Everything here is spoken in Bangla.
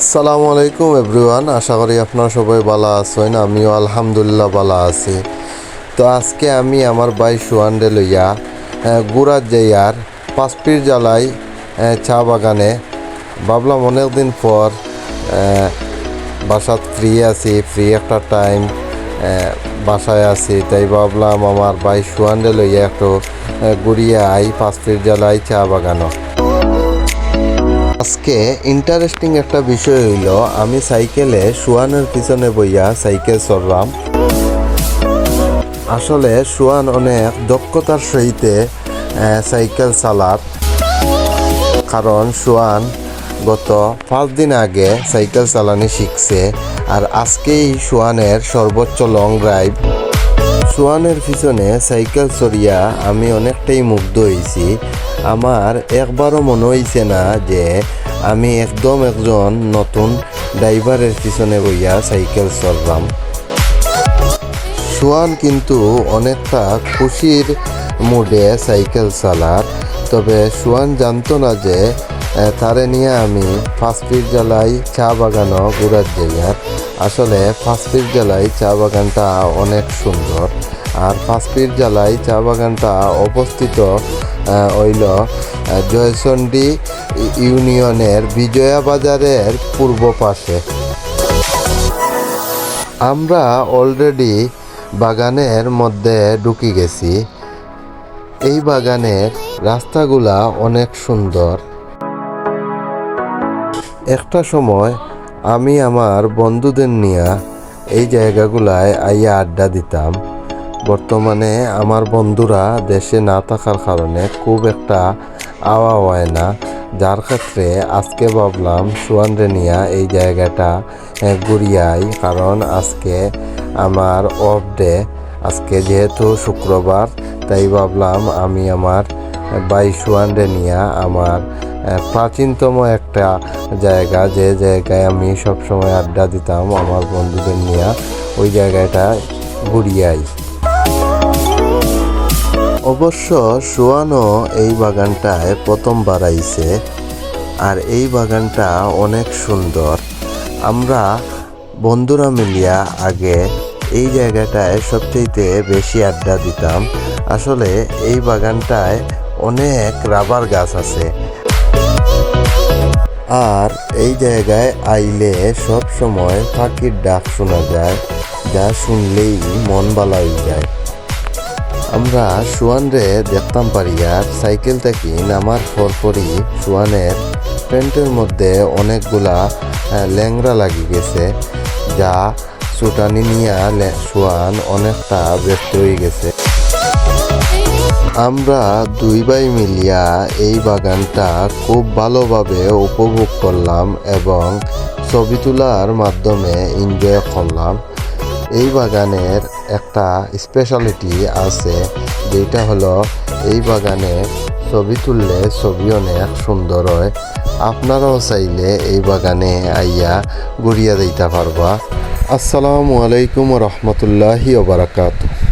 আসসালামু আলাইকুম এভরিওয়ান, আশা করি আপনারা সবাই ভালো আছেন। আমিও আলহামদুলিল্লাহ ভালো আছি। তো আজকে আমি আমার ভাই সুয়ান্ডে লইয়া গুড়ার যাইয়ার পাঁচপির জ্বালাই চা বাগানে ভাবলাম অনেক দিন পর বাসাত ফ্রি একটা টাইম বাসায় আছি, তাই ভাবলাম আমার ভাই সুয়ান্ডে লইয়া একটু ঘুরিয়ে আই পাঁচপির জ্বালাই চা বাগানো। আজকে ইন্টারেস্টিং একটা বিষয় হইল, আমি সাইকেলে সুয়ানের পিছনে বইয়া সাইকেল চললাম। আসলে সুয়ান অনেক দক্ষতার সহিতে সাইকেল চালার, কারণ সুয়ান গত 5 দিন আগে সাইকেল চালানি শিখছে, আর আজকেই সুয়ানের সর্বোচ্চ লং ড্রাইভ। সুয়ানের পিছনে সাইকেল চড়িয়া আমি অনেকটাই মুগ্ধ হয়েছি। আমার একবারও মনে হয়েছে না যে আমি একদম একজন নতুন ড্রাইভারের পিছনে বইয়া সাইকেল চড়লাম। সুয়ান কিন্তু অনেকটা খুশির মুডে সাইকেল চালার, তবে সুয়ান জানতো না যে তারে নিয়ে আমি পাঁচপির জ্বালাই চা বাগানও ঘুরার যাইয়ার। আসলে পাঁচপির জ্বালাই চা বাগানটা অনেক সুন্দর, আর পাঁচপির জ্বালাই চা বাগানটা অবস্থিত হইল জয়চন্ডী ইউনিয়নের বিজয়া বাজারের পূর্ব পাশে। আমরা অলরেডি বাগানের মধ্যে ঢুকে গেছি। এই বাগানের রাস্তাগুলা অনেক সুন্দর। একটা সময় আমি আমার বন্ধুদের নিয়ে এই জায়গাগুলায় আইয়া আড্ডা দিতাম। বর্তমানে আমার বন্ধুরা দেশে না থাকার কারণে খুব একটা আওয়া হয় না, যার ক্ষেত্রে আজকে ভাবলাম সুয়ানরে নিয়ে এই জায়গাটা ঘুরিয়াই, কারণ আজকে আমার অফ ডে। আজকে যেহেতু শুক্রবার, তাই ভাবলাম আমি আমার ভাই সুয়ানরে নিয়ে আমার প্রাচীনতম একটা জায়গা, যে জায়গায় আমি সবসময় আড্ডা দিতাম আমার বন্ধুদের নিয়ে, ওই জায়গাটা ঘুরিয়াই। অবশ্য সুয়ানও এই বাগানটায় প্রথমবার আইছে, আর এই বাগানটা অনেক সুন্দর। আমরা বন্ধুরা মিলিয়া আগে এই জায়গাটায় সবচেয়ে বেশি আড্ডা দিতাম। আসলে এই বাগানটায় অনেক রাবার গাছ আছে, আর এই জায়গায় আইলে সব সময় পাখির ডাক শোনা যায়, যা শুনলেই মন ভালো হয়ে যায়। আমরা সুয়ানরে দেখতাম পারি, আর সাইকেল থেকে নামার পরপরই সুয়ানের প্যান্টের মধ্যে অনেকগুলা ল্যাংড়া লাগি গেছে, যা ছুটানি নিয়া সুয়ান অনেকটা ব্যস্ত হয়ে গেছে। আমরা দুই ভাই মিলিয়া এই বাগানটা খুব ভালোভাবে উপভোগ করলাম এবং ছবি তোলার মাধ্যমে এনজয় করলাম। এই বাগানের একটা স্পেশালিটি আছে, যেটা হলো এই বাগানে ছবি তুললে ছবি অনেক সুন্দর হয়। আপনারাও চাইলে এই বাগানে আইয়া ঘুরিয়া দিতে পারবা। আসসালামু আলাইকুম রহমতুল্লাহি ওয়া বারাকাতুহু।